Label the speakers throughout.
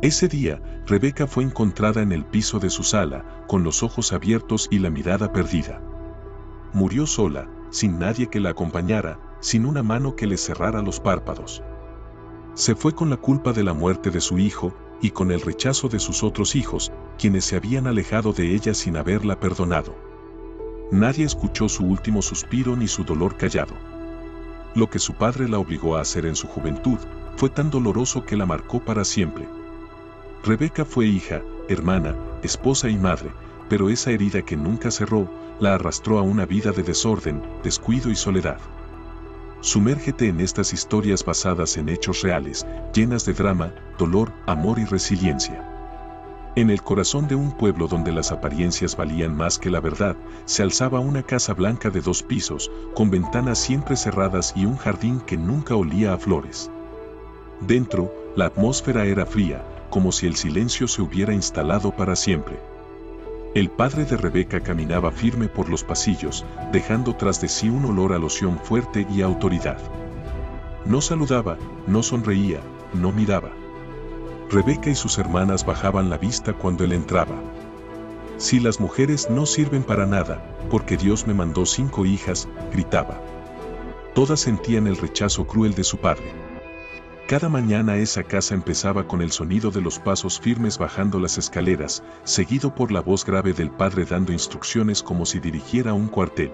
Speaker 1: Ese día, Rebeca fue encontrada en el piso de su sala, con los ojos abiertos y la mirada perdida. Murió sola, sin nadie que la acompañara, sin una mano que le cerrara los párpados. Se fue con la culpa de la muerte de su hijo, y con el rechazo de sus otros hijos, quienes se habían alejado de ella sin haberla perdonado. Nadie escuchó su último suspiro ni su dolor callado. Lo que su padre la obligó a hacer en su juventud, fue tan doloroso que la marcó para siempre. Rebeca fue hija, hermana, esposa y madre, pero esa herida que nunca cerró, la arrastró a una vida de desorden, descuido y soledad. Sumérgete en estas historias basadas en hechos reales, llenas de drama, dolor, amor y resiliencia. En el corazón de un pueblo donde las apariencias valían más que la verdad, se alzaba una casa blanca de 2 pisos, con ventanas siempre cerradas y un jardín que nunca olía a flores. Dentro, la atmósfera era fría, como si el silencio se hubiera instalado para siempre. El padre de Rebeca caminaba firme por los pasillos, dejando tras de sí un olor a loción fuerte y a autoridad. No saludaba, no sonreía, no miraba. Rebeca y sus hermanas bajaban la vista cuando él entraba. Si las mujeres no sirven para nada, porque Dios me mandó 5 hijas, gritaba. Todas sentían el rechazo cruel de su padre. Cada mañana esa casa empezaba con el sonido de los pasos firmes bajando las escaleras, seguido por la voz grave del padre dando instrucciones como si dirigiera un cuartel.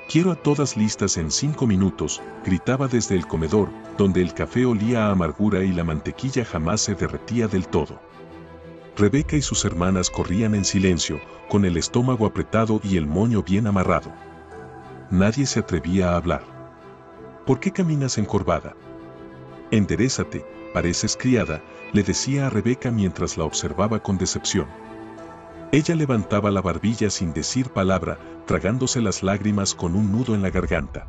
Speaker 1: «Quiero a todas listas en 5 minutos», gritaba desde el comedor, donde el café olía a amargura y la mantequilla jamás se derretía del todo. Rebeca y sus hermanas corrían en silencio, con el estómago apretado y el moño bien amarrado. Nadie se atrevía a hablar. «¿Por qué caminas encorvada? Enderézate, pareces criada», le decía a Rebeca mientras la observaba con decepción. Ella levantaba la barbilla sin decir palabra, tragándose las lágrimas con un nudo en la garganta.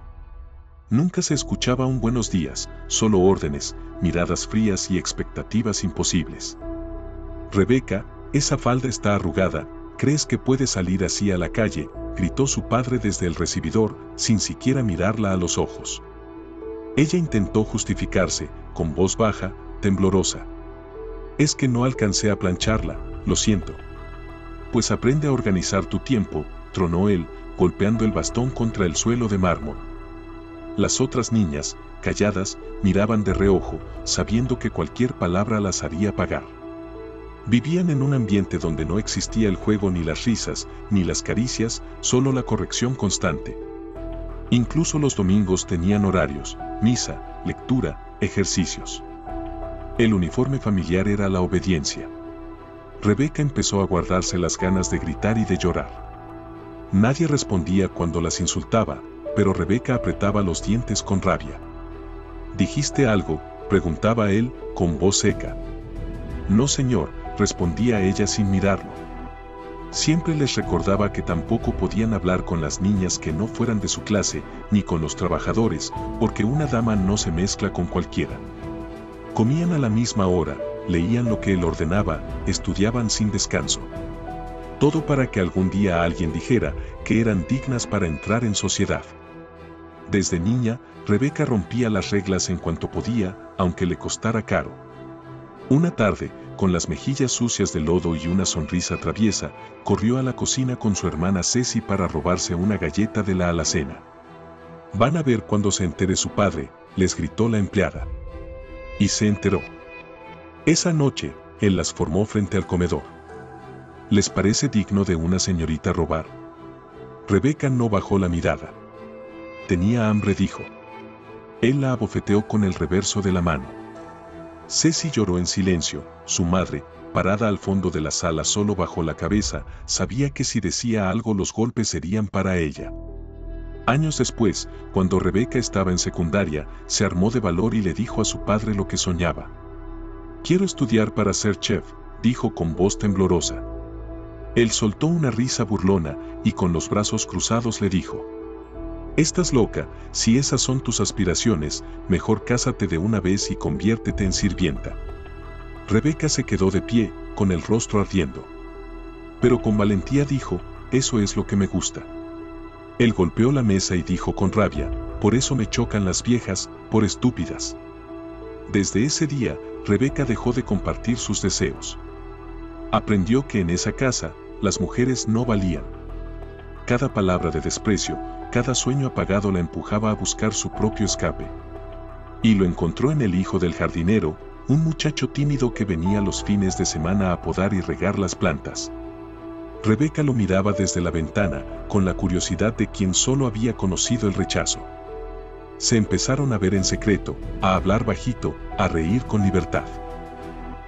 Speaker 1: Nunca se escuchaba un buenos días, solo órdenes, miradas frías y expectativas imposibles. «Rebeca, esa falda está arrugada, ¿crees que puedes salir así a la calle?», gritó su padre desde el recibidor, sin siquiera mirarla a los ojos. Ella intentó justificarse, con voz baja, temblorosa. «Es que no alcancé a plancharla, lo siento». «Pues aprende a organizar tu tiempo», tronó él, golpeando el bastón contra el suelo de mármol. Las otras niñas, calladas, miraban de reojo, sabiendo que cualquier palabra las haría pagar. Vivían en un ambiente donde no existía el juego ni las risas, ni las caricias, solo la corrección constante. Incluso los domingos tenían horarios, misa, lectura, ejercicios. El uniforme familiar era la obediencia. Rebeca empezó a guardarse las ganas de gritar y de llorar. Nadie respondía cuando las insultaba, pero Rebeca apretaba los dientes con rabia. «¿Dijiste algo?», preguntaba él, con voz seca. «No, señor», respondía ella sin mirarlo. Siempre les recordaba que tampoco podían hablar con las niñas que no fueran de su clase, ni con los trabajadores, porque una dama no se mezcla con cualquiera. Comían a la misma hora, leían lo que él ordenaba, estudiaban sin descanso. Todo para que algún día alguien dijera que eran dignas para entrar en sociedad. Desde niña, Rebeca rompía las reglas en cuanto podía, aunque le costara caro. Una tarde, con las mejillas sucias de lodo y una sonrisa traviesa, corrió a la cocina con su hermana Ceci para robarse una galleta de la alacena. «Van a ver cuando se entere su padre», les gritó la empleada. Y se enteró. Esa noche, él las formó frente al comedor. «¿Les parece digno de una señorita robar?». Rebeca no bajó la mirada. «Tenía hambre», dijo. Él la abofeteó con el reverso de la mano. Ceci lloró en silencio. Su madre, parada al fondo de la sala solo bajó la cabeza, sabía que si decía algo los golpes serían para ella. Años después, cuando Rebeca estaba en secundaria, se armó de valor y le dijo a su padre lo que soñaba. «Quiero estudiar para ser chef», dijo con voz temblorosa. Él soltó una risa burlona y con los brazos cruzados le dijo: «Estás loca, si esas son tus aspiraciones, mejor cásate de una vez y conviértete en sirvienta». Rebeca se quedó de pie, con el rostro ardiendo. Pero con valentía dijo: «Eso es lo que me gusta». Él golpeó la mesa y dijo con rabia: «Por eso me chocan las viejas, por estúpidas». Desde ese día, Rebeca dejó de compartir sus deseos. Aprendió que en esa casa, las mujeres no valían. Cada palabra de desprecio, cada sueño apagado la empujaba a buscar su propio escape. Y lo encontró en el hijo del jardinero, un muchacho tímido que venía los fines de semana a podar y regar las plantas. Rebeca lo miraba desde la ventana, con la curiosidad de quien solo había conocido el rechazo. Se empezaron a ver en secreto, a hablar bajito, a reír con libertad.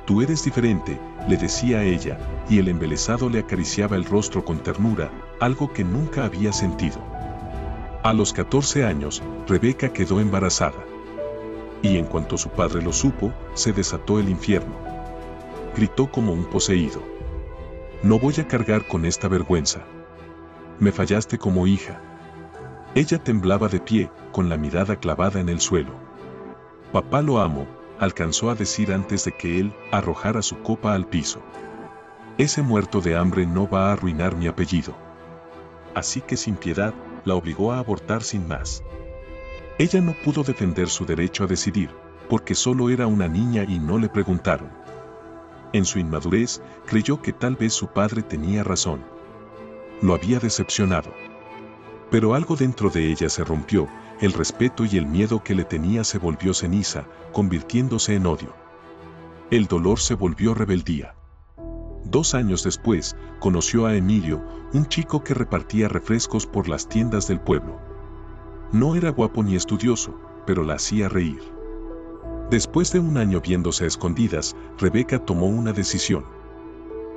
Speaker 1: «Tú eres diferente», le decía a ella, y el embelesado le acariciaba el rostro con ternura, algo que nunca había sentido. A los 14 años, Rebeca quedó embarazada. Y en cuanto su padre lo supo, se desató el infierno. Gritó como un poseído: «No voy a cargar con esta vergüenza. Me fallaste como hija». Ella temblaba de pie, con la mirada clavada en el suelo. «Papá, lo amo», alcanzó a decir antes de que él arrojara su copa al piso. «Ese muerto de hambre no va a arruinar mi apellido». Así que sin piedad, la obligó a abortar sin más. Ella no pudo defender su derecho a decidir, porque solo era una niña y no le preguntaron. En su inmadurez, creyó que tal vez su padre tenía razón. Lo había decepcionado. Pero algo dentro de ella se rompió, el respeto y el miedo que le tenía se volvió ceniza, convirtiéndose en odio. El dolor se volvió rebeldía. 2 años después, conoció a Emilio, un chico que repartía refrescos por las tiendas del pueblo. No era guapo ni estudioso, pero la hacía reír. Después de 1 año viéndose a escondidas, Rebeca tomó una decisión.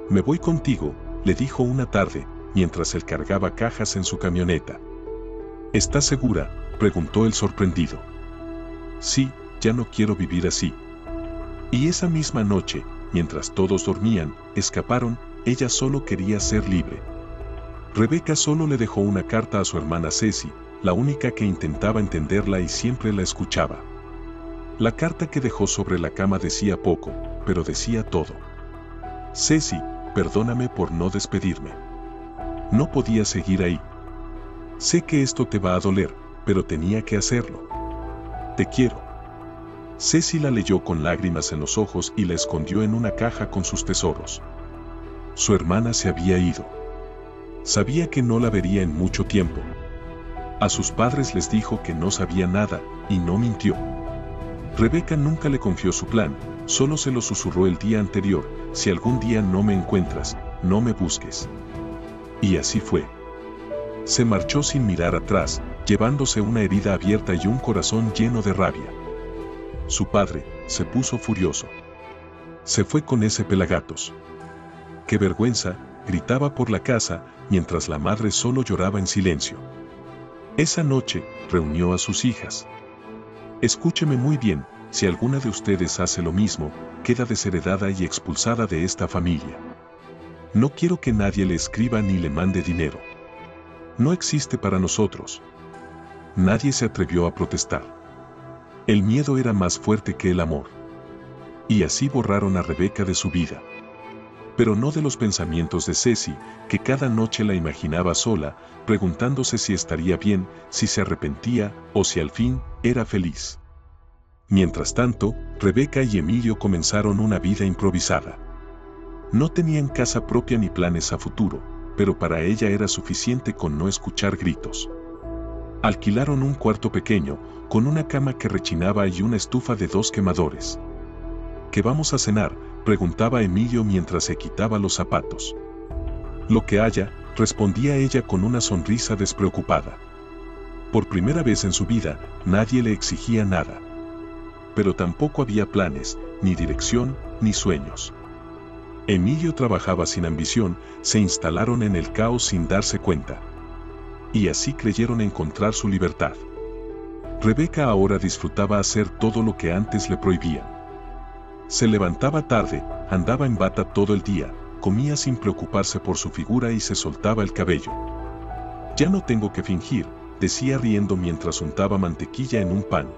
Speaker 1: «Me voy contigo», le dijo una tarde, mientras él cargaba cajas en su camioneta. «¿Estás segura?», preguntó el sorprendido. «Sí, ya no quiero vivir así». Y esa misma noche, mientras todos dormían, escaparon. Ella solo quería ser libre. Rebeca solo le dejó una carta a su hermana Ceci, la única que intentaba entenderla y siempre la escuchaba. La carta que dejó sobre la cama decía poco, pero decía todo. «Ceci, perdóname por no despedirme. No podía seguir ahí. Sé que esto te va a doler, pero tenía que hacerlo. Te quiero». Ceci la leyó con lágrimas en los ojos y la escondió en una caja con sus tesoros. Su hermana se había ido. Sabía que no la vería en mucho tiempo. A sus padres les dijo que no sabía nada, y no mintió. Rebeca nunca le confió su plan, solo se lo susurró el día anterior: «Si algún día no me encuentras, no me busques». Y así fue. Se marchó sin mirar atrás, llevándose una herida abierta y un corazón lleno de rabia. Su padre se puso furioso. Se fue con ese pelagatos. «¡Qué vergüenza!», gritaba por la casa, mientras la madre solo lloraba en silencio. Esa noche, reunió a sus hijas. «Escúcheme muy bien, si alguna de ustedes hace lo mismo, queda desheredada y expulsada de esta familia. No quiero que nadie le escriba ni le mande dinero. No existe para nosotros». Nadie se atrevió a protestar. El miedo era más fuerte que el amor. Y así borraron a Rebeca de su vida. Pero no de los pensamientos de Ceci, que cada noche la imaginaba sola, preguntándose si estaría bien, si se arrepentía, o si al fin era feliz. Mientras tanto, Rebeca y Emilio comenzaron una vida improvisada. No tenían casa propia ni planes a futuro, pero para ella era suficiente con no escuchar gritos. Alquilaron un cuarto pequeño, con una cama que rechinaba y una estufa de 2 quemadores. «¿Qué vamos a cenar?», preguntaba Emilio mientras se quitaba los zapatos. «Lo que haya», respondía ella con una sonrisa despreocupada. Por primera vez en su vida, nadie le exigía nada. Pero tampoco había planes, ni dirección, ni sueños. Emilio trabajaba sin ambición, se instalaron en el caos sin darse cuenta. Y así creyeron encontrar su libertad. Rebeca ahora disfrutaba hacer todo lo que antes le prohibían. Se levantaba tarde, andaba en bata todo el día, comía sin preocuparse por su figura y se soltaba el cabello. «Ya no tengo que fingir», decía riendo mientras untaba mantequilla en un pan.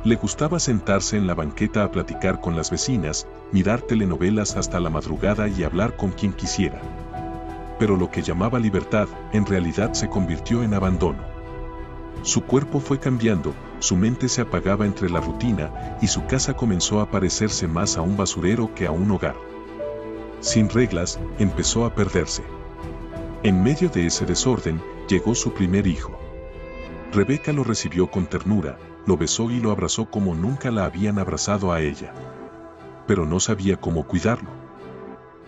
Speaker 1: Le gustaba sentarse en la banqueta a platicar con las vecinas, mirar telenovelas hasta la madrugada y hablar con quien quisiera. Pero lo que llamaba libertad, en realidad se convirtió en abandono. Su cuerpo fue cambiando, su mente se apagaba entre la rutina y su casa comenzó a parecerse más a un basurero que a un hogar. Sin reglas, empezó a perderse. En medio de ese desorden, llegó su primer hijo. Rebeca lo recibió con ternura, lo besó y lo abrazó como nunca la habían abrazado a ella. Pero no sabía cómo cuidarlo.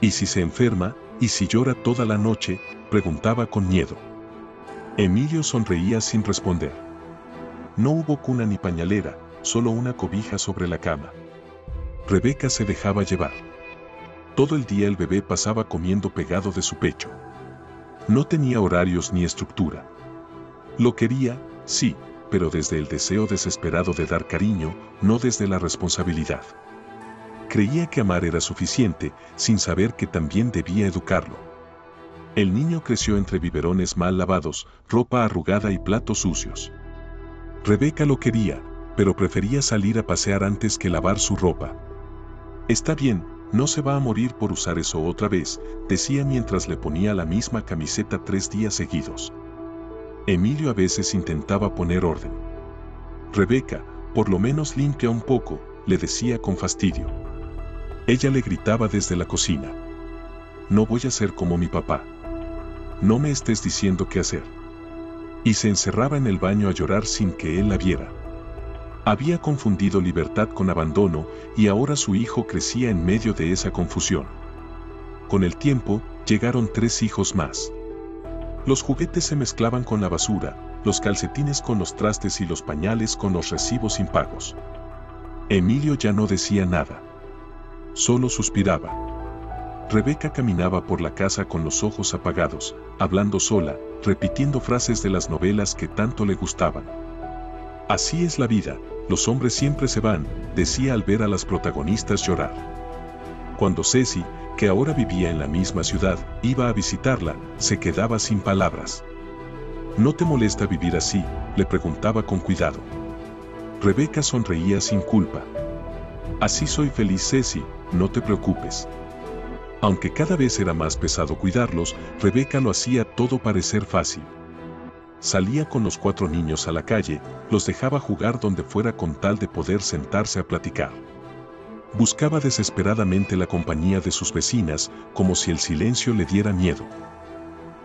Speaker 1: ¿Y si se enferma? ¿Y si llora toda la noche?, preguntaba con miedo. Emilio sonreía sin responder. No hubo cuna ni pañalera, solo una cobija sobre la cama. Rebeca se dejaba llevar. Todo el día el bebé pasaba comiendo pegado de su pecho. No tenía horarios ni estructura. Lo quería, sí, pero desde el deseo desesperado de dar cariño, no desde la responsabilidad. Creía que amar era suficiente, sin saber que también debía educarlo. El niño creció entre biberones mal lavados, ropa arrugada y platos sucios. Rebeca lo quería, pero prefería salir a pasear antes que lavar su ropa. Está bien, no se va a morir por usar eso otra vez, decía mientras le ponía la misma camiseta 3 días seguidos. Emilio a veces intentaba poner orden. Rebeca, por lo menos limpia un poco, le decía con fastidio. Ella le gritaba desde la cocina. No voy a ser como mi papá. No me estés diciendo qué hacer. Y se encerraba en el baño a llorar sin que él la viera. Había confundido libertad con abandono y ahora su hijo crecía en medio de esa confusión. Con el tiempo, llegaron 3 hijos más. Los juguetes se mezclaban con la basura, los calcetines con los trastes y los pañales con los recibos impagos. Emilio ya no decía nada. Solo suspiraba. Rebeca caminaba por la casa con los ojos apagados, hablando sola, repitiendo frases de las novelas que tanto le gustaban. Así es la vida, los hombres siempre se van, decía al ver a las protagonistas llorar. Cuando Ceci, que ahora vivía en la misma ciudad, iba a visitarla, se quedaba sin palabras. ¿No te molesta vivir así?, le preguntaba con cuidado. Rebeca sonreía sin culpa. Así soy feliz, Ceci, no te preocupes. Aunque cada vez era más pesado cuidarlos, Rebeca lo hacía todo parecer fácil. Salía con los 4 niños a la calle, los dejaba jugar donde fuera con tal de poder sentarse a platicar. Buscaba desesperadamente la compañía de sus vecinas, como si el silencio le diera miedo.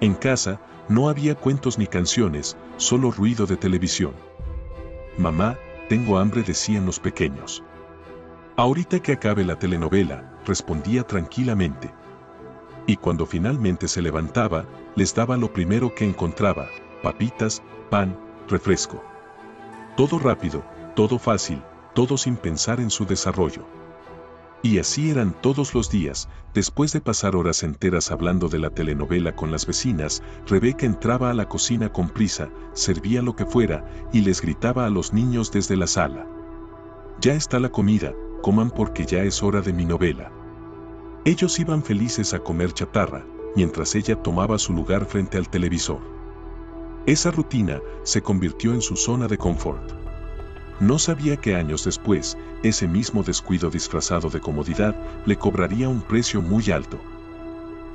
Speaker 1: En casa, no había cuentos ni canciones, solo ruido de televisión. Mamá, tengo hambre, decían los pequeños. Ahorita que acabe la telenovela, respondía tranquilamente. Y cuando finalmente se levantaba, les daba lo primero que encontraba: papitas, pan, refresco. Todo rápido, todo fácil, todo sin pensar en su desarrollo. Y así eran todos los días. Después de pasar horas enteras hablando de la telenovela con las vecinas, Rebeca entraba a la cocina con prisa, servía lo que fuera, y les gritaba a los niños desde la sala. Ya está la comida, coman porque ya es hora de mi novela. Ellos iban felices a comer chatarra, mientras ella tomaba su lugar frente al televisor. Esa rutina se convirtió en su zona de confort. No sabía que años después, ese mismo descuido disfrazado de comodidad le cobraría un precio muy alto.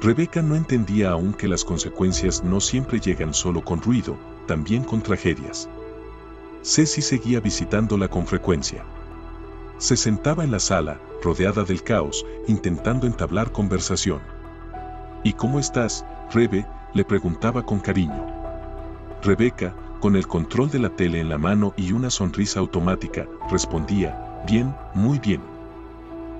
Speaker 1: Rebeca no entendía aún que las consecuencias no siempre llegan solo con ruido, también con tragedias. Ceci seguía visitándola con frecuencia. Se sentaba en la sala, rodeada del caos, intentando entablar conversación. ¿Y cómo estás, Rebe?, le preguntaba con cariño. Rebeca, con el control de la tele en la mano y una sonrisa automática, respondía: bien, muy bien.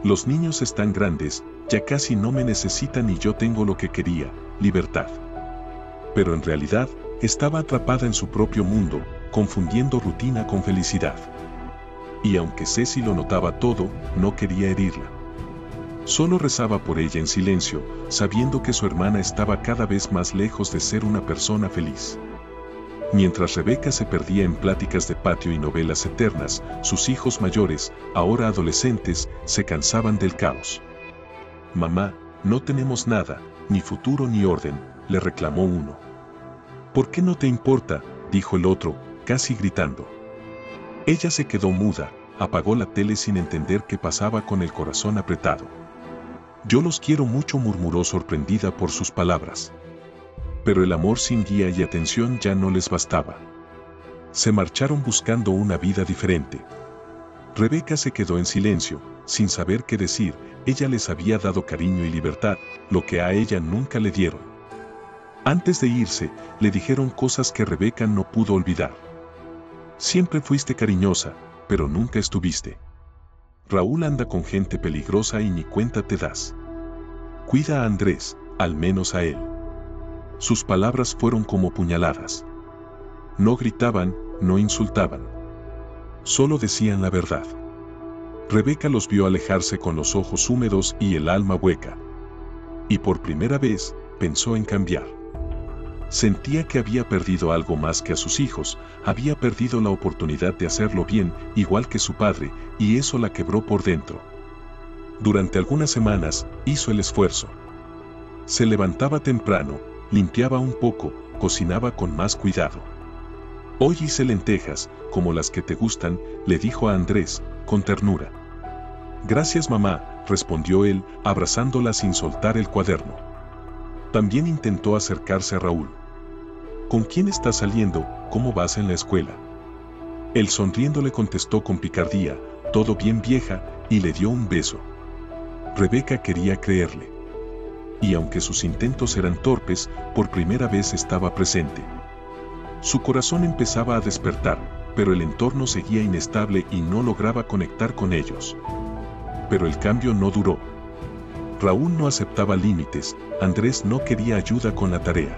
Speaker 1: Los niños están grandes, ya casi no me necesitan y yo tengo lo que quería, libertad. Pero en realidad, estaba atrapada en su propio mundo, confundiendo rutina con felicidad. Y aunque Ceci lo notaba todo, no quería herirla. Solo rezaba por ella en silencio, sabiendo que su hermana estaba cada vez más lejos de ser una persona feliz. Mientras Rebeca se perdía en pláticas de patio y novelas eternas, sus hijos mayores, ahora adolescentes, se cansaban del caos. Mamá, no tenemos nada, ni futuro ni orden, le reclamó uno. ¿Por qué no te importa?, dijo el otro, casi gritando. Ella se quedó muda, apagó la tele sin entender qué pasaba, con el corazón apretado. Yo los quiero mucho, murmuró sorprendida por sus palabras. Pero el amor sin guía y atención ya no les bastaba. Se marcharon buscando una vida diferente. Rebeca se quedó en silencio, sin saber qué decir. Ella les había dado cariño y libertad, lo que a ella nunca le dieron. Antes de irse, le dijeron cosas que Rebeca no pudo olvidar. Siempre fuiste cariñosa, pero nunca estuviste. Raúl anda con gente peligrosa y ni cuenta te das. Cuida a Andrés, al menos a él. Sus palabras fueron como puñaladas. No gritaban, no insultaban. Solo decían la verdad. Rebeca los vio alejarse con los ojos húmedos y el alma hueca. Y por primera vez, pensó en cambiar. Sentía que había perdido algo más que a sus hijos, había perdido la oportunidad de hacerlo bien, igual que su padre, y eso la quebró por dentro. Durante algunas semanas, hizo el esfuerzo. Se levantaba temprano, limpiaba un poco, cocinaba con más cuidado. Hoy hice lentejas, como las que te gustan, le dijo a Andrés, con ternura. Gracias mamá, respondió él, abrazándola sin soltar el cuaderno. También intentó acercarse a Raúl. ¿Con quién estás saliendo? ¿Cómo vas en la escuela? Él sonriendo le contestó con picardía, todo bien vieja, y le dio un beso. Rebeca quería creerle. Y aunque sus intentos eran torpes, por primera vez estaba presente. Su corazón empezaba a despertar, pero el entorno seguía inestable y no lograba conectar con ellos. Pero el cambio no duró. Raúl no aceptaba límites, Andrés no quería ayuda con la tarea.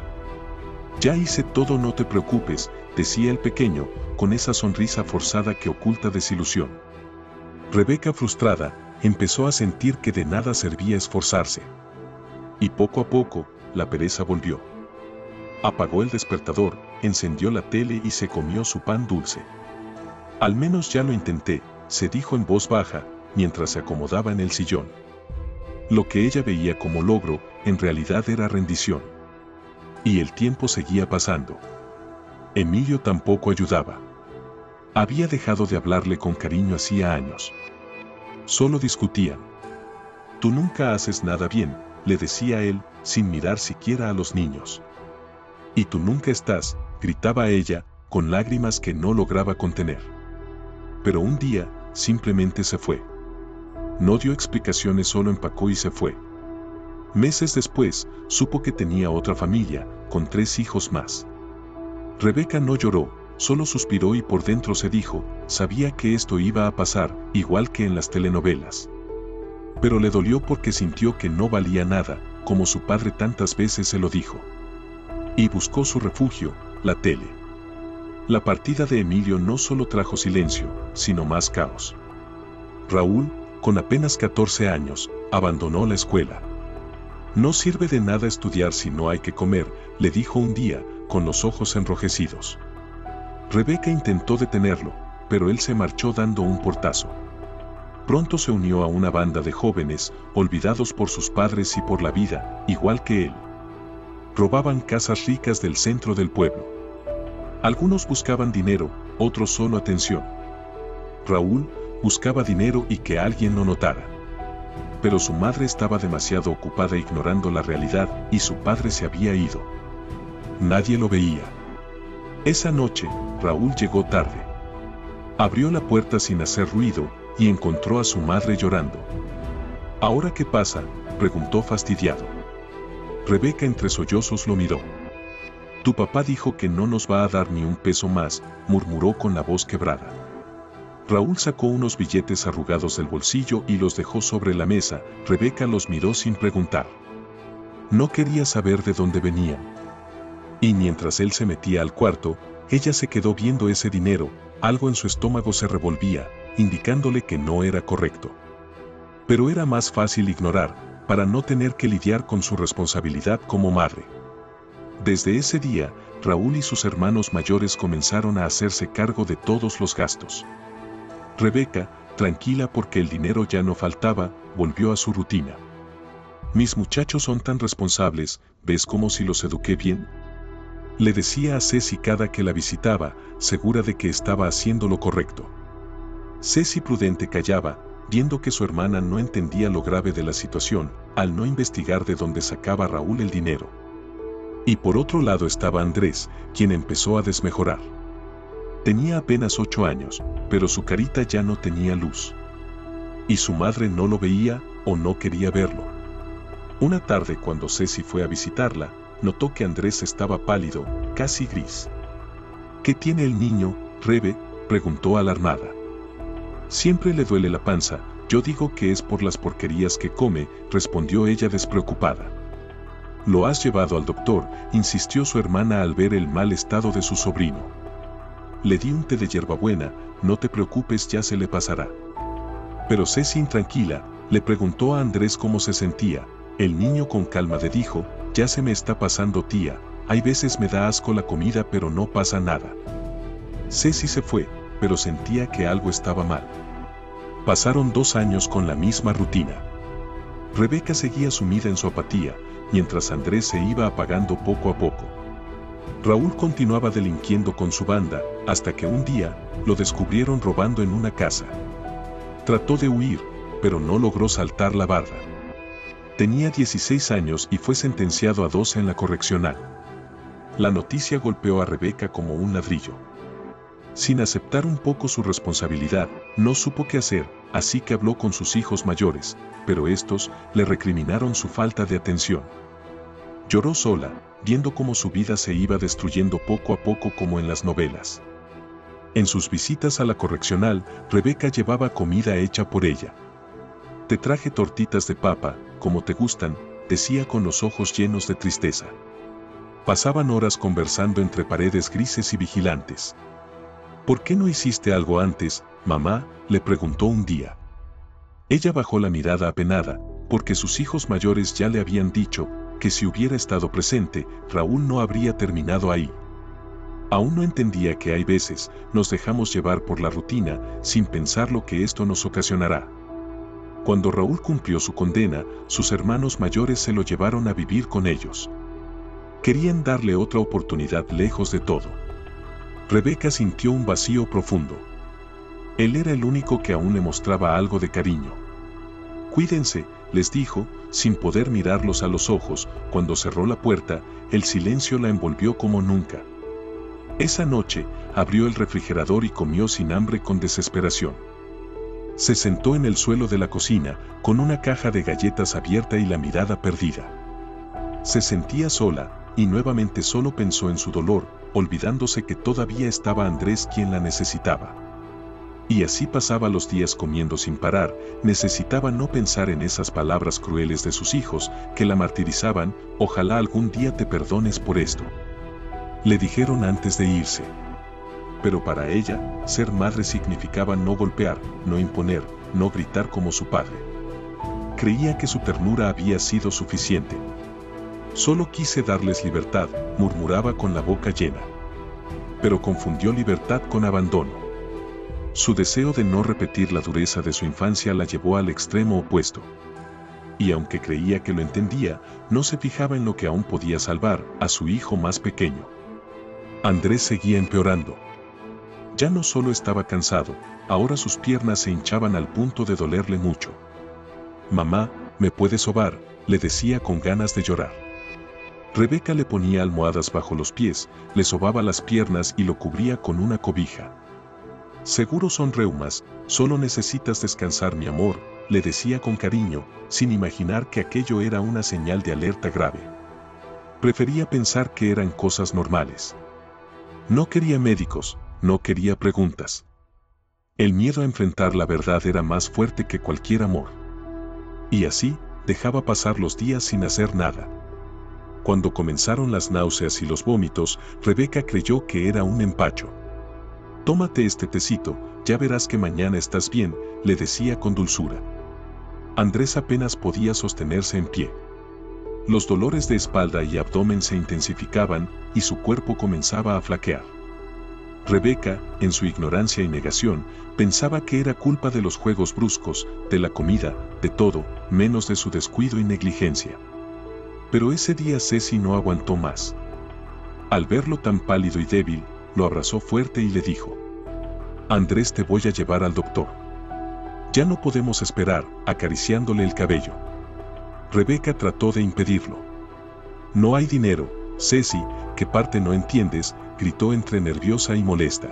Speaker 1: Ya hice todo, no te preocupes, decía el pequeño, con esa sonrisa forzada que oculta desilusión. Rebeca, frustrada, empezó a sentir que de nada servía esforzarse. Y poco a poco, la pereza volvió. Apagó el despertador, encendió la tele y se comió su pan dulce. Al menos ya lo intenté, se dijo en voz baja, mientras se acomodaba en el sillón. Lo que ella veía como logro, en realidad era rendición. Y el tiempo seguía pasando. Emilio tampoco ayudaba. Había dejado de hablarle con cariño hacía años. Solo discutían. Tú nunca haces nada bien, le decía él, sin mirar siquiera a los niños. Y tú nunca estás, gritaba ella, con lágrimas que no lograba contener. Pero un día, simplemente se fue. No dio explicaciones, solo empacó y se fue. Meses después, supo que tenía otra familia, con 3 hijos más. Rebeca no lloró, solo suspiró y por dentro se dijo, sabía que esto iba a pasar, igual que en las telenovelas. Pero le dolió porque sintió que no valía nada, como su padre tantas veces se lo dijo. Y buscó su refugio, la tele. La partida de Emilio no solo trajo silencio, sino más caos. Raúl, con apenas 14 años, abandonó la escuela. No sirve de nada estudiar si no hay que comer, le dijo un día, con los ojos enrojecidos. Rebeca intentó detenerlo, pero él se marchó dando un portazo. Pronto se unió a una banda de jóvenes, olvidados por sus padres y por la vida, igual que él. Robaban casas ricas del centro del pueblo. Algunos buscaban dinero, otros solo atención. Raúl buscaba dinero y que alguien lo notara. Pero su madre estaba demasiado ocupada ignorando la realidad y su padre se había ido. Nadie lo veía. Esa noche, Raúl llegó tarde. Abrió la puerta sin hacer ruido y encontró a su madre llorando. ¿Ahora qué pasa?, preguntó fastidiado. Rebeca entre sollozos lo miró. Tu papá dijo que no nos va a dar ni un peso más, murmuró con la voz quebrada. Raúl sacó unos billetes arrugados del bolsillo y los dejó sobre la mesa. Rebeca los miró sin preguntar. No quería saber de dónde venían. Y mientras él se metía al cuarto, ella se quedó viendo ese dinero. Algo en su estómago se revolvía, indicándole que no era correcto. Pero era más fácil ignorar, para no tener que lidiar con su responsabilidad como madre. Desde ese día, Raúl y sus hermanos mayores comenzaron a hacerse cargo de todos los gastos. Rebeca, tranquila porque el dinero ya no faltaba, volvió a su rutina. Mis muchachos son tan responsables, ¿ves como si los eduqué bien?, le decía a Ceci cada que la visitaba, segura de que estaba haciendo lo correcto. Ceci prudente callaba, viendo que su hermana no entendía lo grave de la situación, al no investigar de dónde sacaba Raúl el dinero. Y por otro lado estaba Andrés, quien empezó a desmejorar. Tenía apenas 8 años, pero su carita ya no tenía luz. Y su madre no lo veía o no quería verlo. Una tarde cuando Ceci fue a visitarla, notó que Andrés estaba pálido, casi gris. ¿Qué tiene el niño, Rebe?, preguntó alarmada. Siempre le duele la panza, yo digo que es por las porquerías que come, respondió ella despreocupada. ¿Lo has llevado al doctor?, insistió su hermana al ver el mal estado de su sobrino. Le di un té de hierbabuena, no te preocupes, ya se le pasará. Pero Ceci, intranquila, le preguntó a Andrés cómo se sentía. El niño con calma le dijo, ya se me está pasando, tía, hay veces me da asco la comida pero no pasa nada. Ceci se fue, pero sentía que algo estaba mal. Pasaron 2 años con la misma rutina. Rebeca seguía sumida en su apatía, mientras Andrés se iba apagando poco a poco. Raúl continuaba delinquiendo con su banda, hasta que un día, lo descubrieron robando en una casa. Trató de huir, pero no logró saltar la barda. Tenía 16 años y fue sentenciado a 12 en la correccional. La noticia golpeó a Rebeca como un ladrillo. Sin aceptar un poco su responsabilidad, no supo qué hacer, así que habló con sus hijos mayores, pero estos le recriminaron su falta de atención. Lloró sola, viendo cómo su vida se iba destruyendo poco a poco como en las novelas. En sus visitas a la correccional, Rebeca llevaba comida hecha por ella. Te traje tortitas de papa, como te gustan, decía con los ojos llenos de tristeza. Pasaban horas conversando entre paredes grises y vigilantes. ¿Por qué no hiciste algo antes, mamá?, le preguntó un día. Ella bajó la mirada apenada, porque sus hijos mayores ya le habían dicho que si hubiera estado presente, Raúl no habría terminado ahí. Aún no entendía que hay veces nos dejamos llevar por la rutina sin pensar lo que esto nos ocasionará. Cuando Raúl cumplió su condena, sus hermanos mayores se lo llevaron a vivir con ellos. Querían darle otra oportunidad lejos de todo. Rebeca sintió un vacío profundo. Él era el único que aún le mostraba algo de cariño. Cuídense, les dijo, sin poder mirarlos a los ojos. Cuando cerró la puerta, el silencio la envolvió como nunca. Esa noche, abrió el refrigerador y comió sin hambre con desesperación. Se sentó en el suelo de la cocina, con una caja de galletas abierta y la mirada perdida. Se sentía sola, y nuevamente solo pensó en su dolor, olvidándose que todavía estaba Andrés quien la necesitaba. Y así pasaba los días comiendo sin parar. Necesitaba no pensar en esas palabras crueles de sus hijos, que la martirizaban. Ojalá algún día te perdones por esto, le dijeron antes de irse. Pero para ella, ser madre significaba no golpear, no imponer, no gritar como su padre. Creía que su ternura había sido suficiente. Solo quise darles libertad, murmuraba con la boca llena. Pero confundió libertad con abandono. Su deseo de no repetir la dureza de su infancia la llevó al extremo opuesto. Y aunque creía que lo entendía, no se fijaba en lo que aún podía salvar a su hijo más pequeño. Andrés seguía empeorando. Ya no solo estaba cansado, ahora sus piernas se hinchaban al punto de dolerle mucho. Mamá, ¿me puedes sobar?, le decía con ganas de llorar. Rebeca le ponía almohadas bajo los pies, le sobaba las piernas y lo cubría con una cobija. Seguro son reumas, solo necesitas descansar, mi amor, le decía con cariño, sin imaginar que aquello era una señal de alerta grave. Prefería pensar que eran cosas normales. No quería médicos, no quería preguntas. El miedo a enfrentar la verdad era más fuerte que cualquier amor. Y así, dejaba pasar los días sin hacer nada. Cuando comenzaron las náuseas y los vómitos, Rebeca creyó que era un empacho. Tómate este tecito, ya verás que mañana estás bien, le decía con dulzura. Andrés apenas podía sostenerse en pie. Los dolores de espalda y abdomen se intensificaban y su cuerpo comenzaba a flaquear. Rebeca, en su ignorancia y negación, pensaba que era culpa de los juegos bruscos, de la comida, de todo, menos de su descuido y negligencia. Pero ese día Ceci no aguantó más. Al verlo tan pálido y débil, lo abrazó fuerte y le dijo: Andrés, te voy a llevar al doctor. Ya no podemos esperar, acariciándole el cabello. Rebeca trató de impedirlo. No hay dinero, Ceci, ¿qué parte no entiendes?, gritó entre nerviosa y molesta.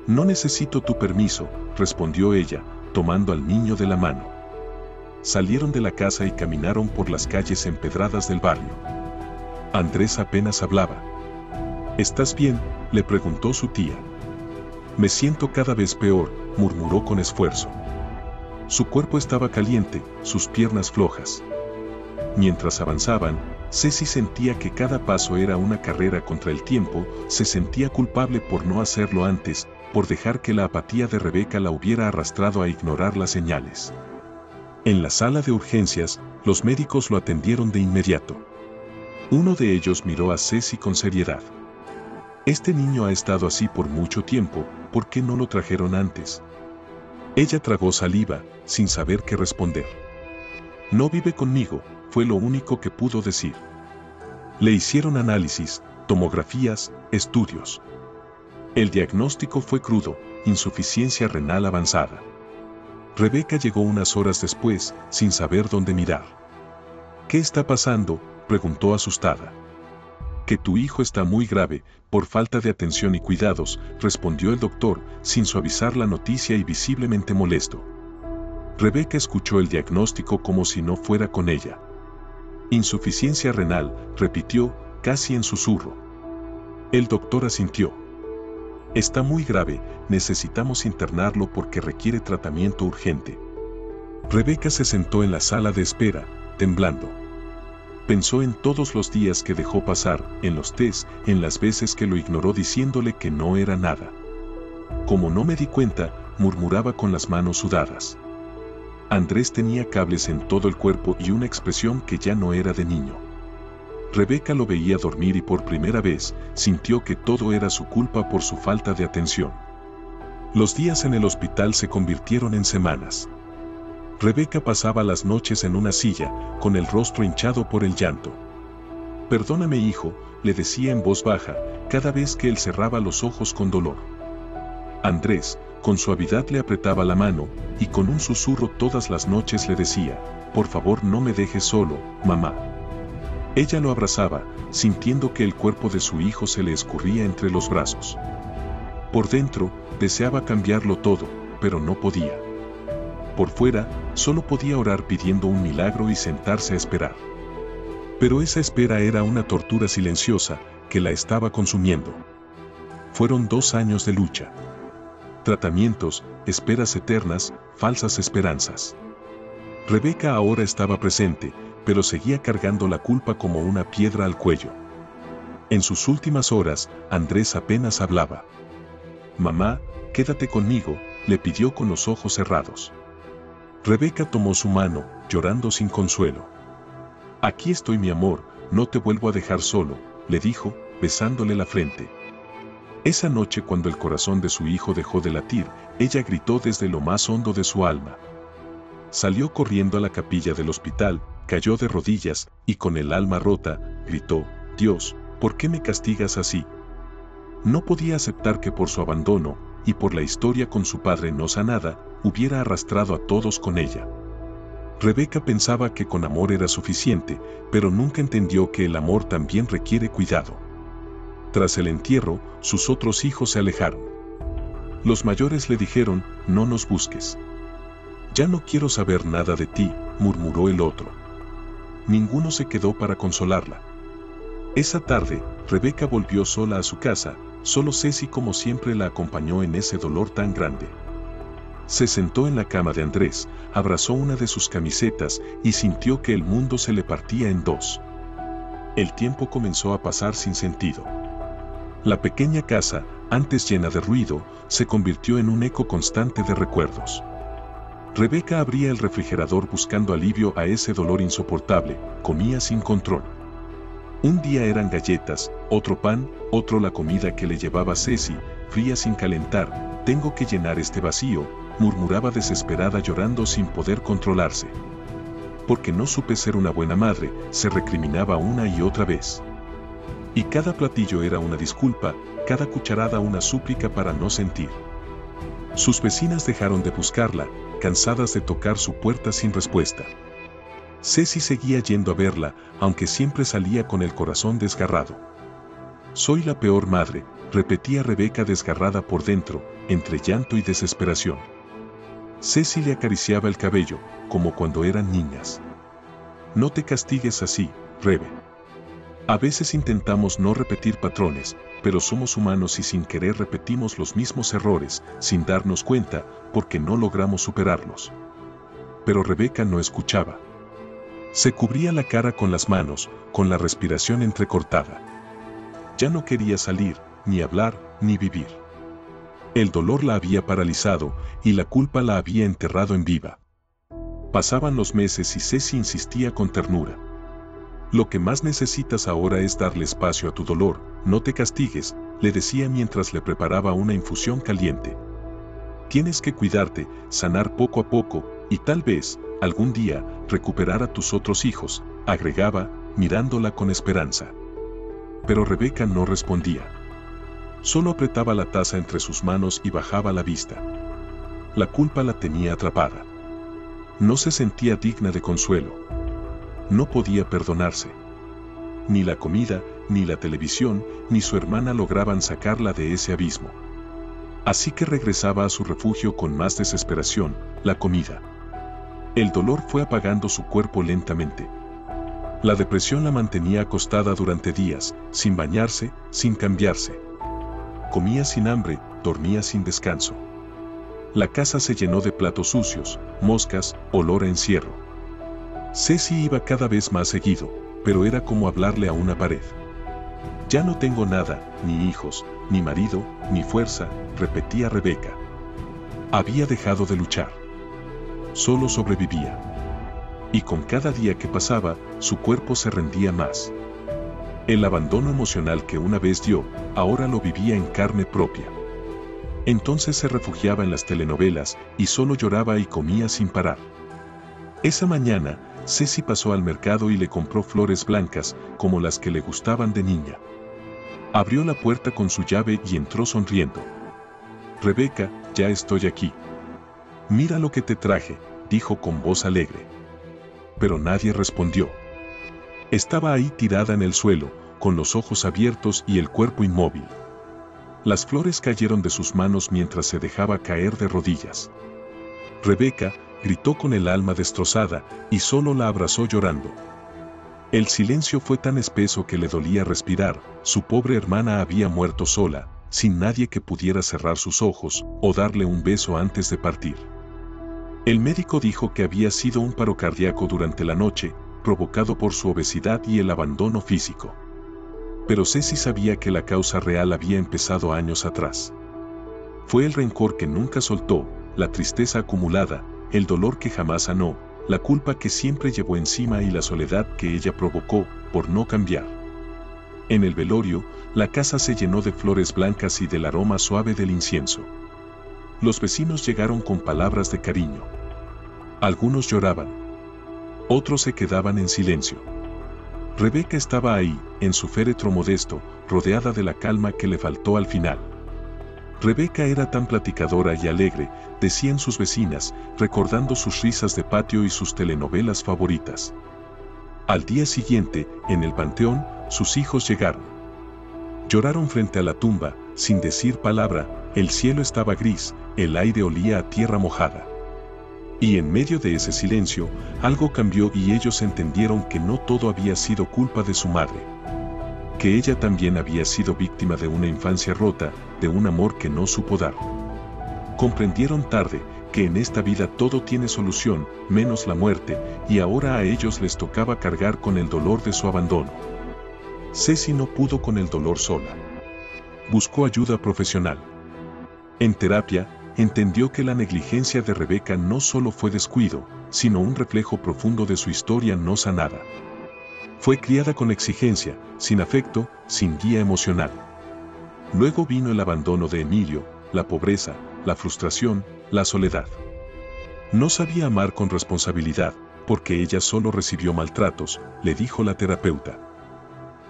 Speaker 1: No necesito tu permiso, respondió ella, tomando al niño de la mano. Salieron de la casa y caminaron por las calles empedradas del barrio. Andrés apenas hablaba. ¿Estás bien?, le preguntó su tía. Me siento cada vez peor, murmuró con esfuerzo. Su cuerpo estaba caliente, sus piernas flojas. Mientras avanzaban, Ceci sentía que cada paso era una carrera contra el tiempo, se sentía culpable por no hacerlo antes, por dejar que la apatía de Rebeca la hubiera arrastrado a ignorar las señales. En la sala de urgencias, los médicos lo atendieron de inmediato. Uno de ellos miró a Ceci con seriedad. Este niño ha estado así por mucho tiempo, ¿por qué no lo trajeron antes? Ella tragó saliva, sin saber qué responder. No vive conmigo, fue lo único que pudo decir. Le hicieron análisis, tomografías, estudios. El diagnóstico fue crudo, insuficiencia renal avanzada. Rebeca llegó unas horas después, sin saber dónde mirar. ¿Qué está pasando?, preguntó asustada. Que tu hijo está muy grave, por falta de atención y cuidados, respondió el doctor, sin suavizar la noticia y visiblemente molesto. Rebeca escuchó el diagnóstico como si no fuera con ella. Insuficiencia renal, repitió, casi en susurro. El doctor asintió. Está muy grave, necesitamos internarlo porque requiere tratamiento urgente. Rebeca se sentó en la sala de espera, temblando. Pensó en todos los días que dejó pasar, en los test, en las veces que lo ignoró diciéndole que no era nada. Como no me di cuenta, murmuraba con las manos sudadas. Andrés tenía cables en todo el cuerpo y una expresión que ya no era de niño. Rebeca lo veía dormir y por primera vez, sintió que todo era su culpa por su falta de atención. Los días en el hospital se convirtieron en semanas. Rebeca pasaba las noches en una silla, con el rostro hinchado por el llanto. Perdóname, hijo, le decía en voz baja, cada vez que él cerraba los ojos con dolor. Andrés, con suavidad le apretaba la mano, y con un susurro todas las noches le decía, por favor no me dejes solo, mamá. Ella lo abrazaba, sintiendo que el cuerpo de su hijo se le escurría entre los brazos. Por dentro, deseaba cambiarlo todo, pero no podía. Por fuera, solo podía orar pidiendo un milagro y sentarse a esperar. Pero esa espera era una tortura silenciosa, que la estaba consumiendo. Fueron 2 años de lucha. Tratamientos, esperas eternas, falsas esperanzas. Rebeca ahora estaba presente, pero seguía cargando la culpa como una piedra al cuello. En sus últimas horas, Andrés apenas hablaba. Mamá, quédate conmigo, le pidió con los ojos cerrados. Rebeca tomó su mano, llorando sin consuelo. Aquí estoy, mi amor, no te vuelvo a dejar solo, le dijo, besándole la frente. Esa noche, cuando el corazón de su hijo dejó de latir, ella gritó desde lo más hondo de su alma. Salió corriendo a la capilla del hospital, cayó de rodillas, y con el alma rota, gritó, Dios, ¿por qué me castigas así? No podía aceptar que por su abandono, y por la historia con su padre no sanada, hubiera arrastrado a todos con ella. Rebeca pensaba que con amor era suficiente, pero nunca entendió que el amor también requiere cuidado. Tras el entierro, sus otros hijos se alejaron. Los mayores le dijeron, no nos busques. Ya no quiero saber nada de ti, murmuró el otro. Ninguno se quedó para consolarla. Esa tarde, Rebeca volvió sola a su casa, solo Ceci como siempre la acompañó en ese dolor tan grande. Se sentó en la cama de Andrés, abrazó una de sus camisetas y sintió que el mundo se le partía en dos. El tiempo comenzó a pasar sin sentido. La pequeña casa, antes llena de ruido, se convirtió en un eco constante de recuerdos. Rebeca abría el refrigerador buscando alivio a ese dolor insoportable, comía sin control. Un día eran galletas, otro pan, otro la comida que le llevaba Ceci, fría sin calentar. Tengo que llenar este vacío, murmuraba desesperada llorando sin poder controlarse. Porque no supe ser una buena madre, se recriminaba una y otra vez. Y cada platillo era una disculpa, cada cucharada una súplica para no sentir. Sus vecinas dejaron de buscarla, cansadas de tocar su puerta sin respuesta. Ceci seguía yendo a verla, aunque siempre salía con el corazón desgarrado. Soy la peor madre, repetía Rebeca desgarrada por dentro, entre llanto y desesperación. Ceci le acariciaba el cabello, como cuando eran niñas. No te castigues así, Rebe. A veces intentamos no repetir patrones, pero somos humanos y sin querer repetimos los mismos errores, sin darnos cuenta, porque no logramos superarlos. Pero Rebeca no escuchaba. Se cubría la cara con las manos, con la respiración entrecortada. Ya no quería salir, ni hablar, ni vivir. El dolor la había paralizado, y la culpa la había enterrado en viva. Pasaban los meses y Ceci insistía con ternura. Lo que más necesitas ahora es darle espacio a tu dolor, no te castigues, le decía mientras le preparaba una infusión caliente. Tienes que cuidarte, sanar poco a poco, y tal vez, algún día, recuperar a tus otros hijos, agregaba, mirándola con esperanza. Pero Rebeca no respondía. Solo apretaba la taza entre sus manos y bajaba la vista. La culpa la tenía atrapada. No se sentía digna de consuelo. No podía perdonarse. Ni la comida, ni la televisión, ni su hermana lograban sacarla de ese abismo. Así que regresaba a su refugio con más desesperación, la comida. El dolor fue apagando su cuerpo lentamente. La depresión la mantenía acostada durante días, sin bañarse, sin cambiarse. Comía sin hambre, dormía sin descanso. La casa se llenó de platos sucios, moscas, olor a encierro. Ceci iba cada vez más seguido, pero era como hablarle a una pared. Ya no tengo nada, ni hijos, ni marido, ni fuerza, repetía Rebeca. Había dejado de luchar. Solo sobrevivía. Y con cada día que pasaba, su cuerpo se rendía más. El abandono emocional que una vez dio, ahora lo vivía en carne propia. Entonces se refugiaba en las telenovelas y solo lloraba y comía sin parar. Esa mañana, Ceci pasó al mercado y le compró flores blancas, como las que le gustaban de niña. Abrió la puerta con su llave y entró sonriendo. Rebeca, ya estoy aquí. Mira lo que te traje, dijo con voz alegre. Pero nadie respondió. Estaba ahí tirada en el suelo, con los ojos abiertos y el cuerpo inmóvil. Las flores cayeron de sus manos mientras se dejaba caer de rodillas. Rebeca gritó con el alma destrozada y solo la abrazó llorando. El silencio fue tan espeso que le dolía respirar. Su pobre hermana había muerto sola, sin nadie que pudiera cerrar sus ojos o darle un beso antes de partir. El médico dijo que había sido un paro cardíaco durante la noche, provocado por su obesidad y el abandono físico. Pero Ceci sabía que la causa real había empezado años atrás. Fue el rencor que nunca soltó, la tristeza acumulada, el dolor que jamás sanó, la culpa que siempre llevó encima y la soledad que ella provocó por no cambiar. En el velorio, la casa se llenó de flores blancas y del aroma suave del incienso. Los vecinos llegaron con palabras de cariño. Algunos lloraban. Otros se quedaban en silencio. Rebeca estaba ahí, en su féretro modesto, rodeada de la calma que le faltó al final. Rebeca era tan platicadora y alegre, decían sus vecinas, recordando sus risas de patio y sus telenovelas favoritas. Al día siguiente, en el panteón, sus hijos llegaron. Lloraron frente a la tumba, sin decir palabra, el cielo estaba gris, el aire olía a tierra mojada. Y en medio de ese silencio, algo cambió y ellos entendieron que no todo había sido culpa de su madre. Que ella también había sido víctima de una infancia rota, de un amor que no supo dar. Comprendieron tarde que en esta vida todo tiene solución, menos la muerte, y ahora a ellos les tocaba cargar con el dolor de su abandono. Ceci no pudo con el dolor sola. Buscó ayuda profesional. En terapia, entendió que la negligencia de Rebeca no solo fue descuido, sino un reflejo profundo de su historia no sanada. Fue criada con exigencia, sin afecto, sin guía emocional. Luego vino el abandono de Emilio, la pobreza, la frustración, la soledad. No sabía amar con responsabilidad, porque ella solo recibió maltratos, le dijo la terapeuta.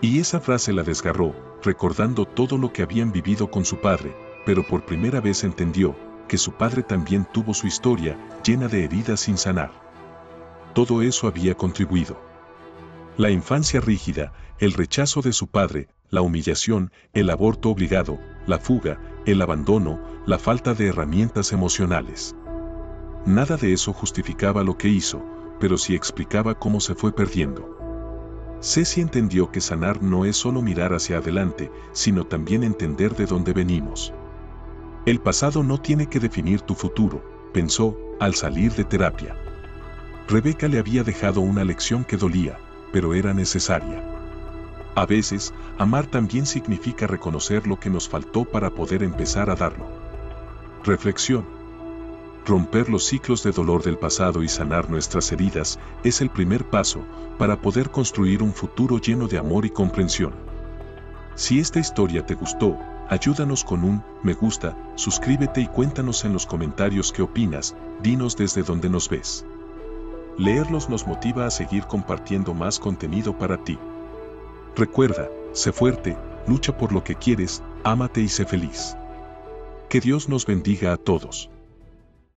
Speaker 1: Y esa frase la desgarró, recordando todo lo que habían vivido con su padre, pero por primera vez entendió que su padre también tuvo su historia, llena de heridas sin sanar. Todo eso había contribuido. La infancia rígida, el rechazo de su padre, la humillación, el aborto obligado, la fuga, el abandono, la falta de herramientas emocionales. Nada de eso justificaba lo que hizo, pero sí explicaba cómo se fue perdiendo. Ceci entendió que sanar no es solo mirar hacia adelante, sino también entender de dónde venimos. El pasado no tiene que definir tu futuro, pensó, al salir de terapia. Rebeca le había dejado una lección que dolía, pero era necesaria. A veces, amar también significa reconocer lo que nos faltó para poder empezar a darlo. Reflexión. Romper los ciclos de dolor del pasado y sanar nuestras heridas es el primer paso para poder construir un futuro lleno de amor y comprensión. Si esta historia te gustó, ayúdanos con un me gusta, suscríbete y cuéntanos en los comentarios qué opinas, dinos desde dónde nos ves. Leerlos nos motiva a seguir compartiendo más contenido para ti. Recuerda, sé fuerte, lucha por lo que quieres, ámate y sé feliz. Que Dios nos bendiga a todos.